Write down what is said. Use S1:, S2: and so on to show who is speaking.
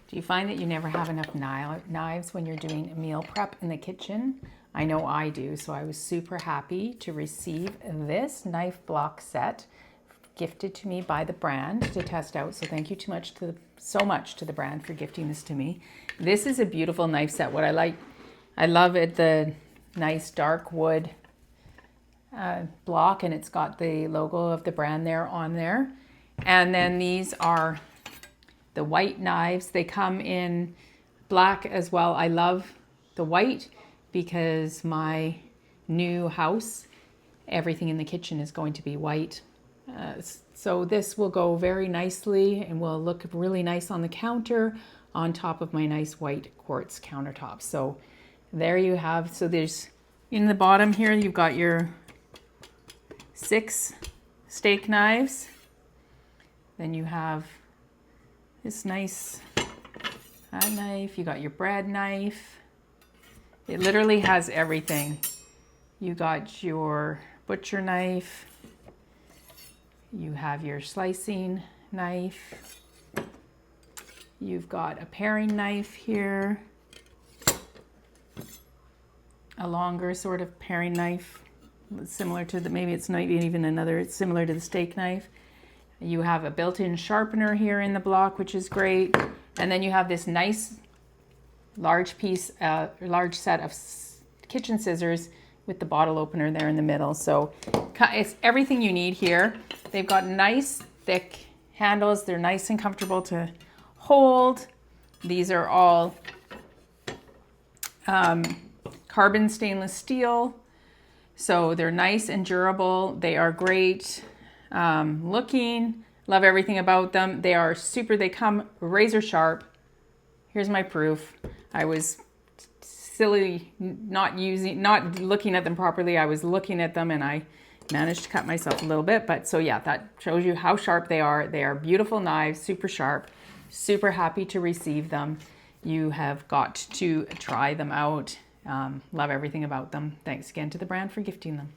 S1: Do you find that you never have enough knives when you're doing meal prep in the kitchen? I know I do, so I was super happy to receive this knife block set gifted to me by the brand to test out. So thank you so much to the brand for gifting this to me. This is a beautiful knife set. What I love it, the nice dark wood block, and it's got the logo of the brand there on there. And then these are the white knives. They come in black as well. I love the white because my new house, everything in the kitchen is going to be white. So this will go very nicely and will look really nice on the counter on top of my nice white quartz countertop. So there you have, so there's in the bottom here, you've got your 6 steak knives. Then you have this nice knife. You got your bread knife. It literally has everything. You got your butcher knife. You have your slicing knife. You've got a paring knife here. A longer sort of paring knife, similar to the, maybe it's not even another, it's similar to the steak knife. You have a built-in sharpener here in the block, which is great. And then you have this nice large set of kitchen scissors with the bottle opener there in the middle. So it's everything you need here. They've got nice thick handles. They're nice and comfortable to hold. These are all carbon stainless steel. So they're nice and durable. They are great looking. Love everything about them. They are they come razor sharp. Here's my proof. I was silly not looking at them properly. I was looking at them and I managed to cut myself a little bit. But so yeah, that shows you how sharp they are. They are beautiful knives, super sharp. Super happy to receive them. You have got to try them out. Love everything about them. Thanks again to the brand for gifting them.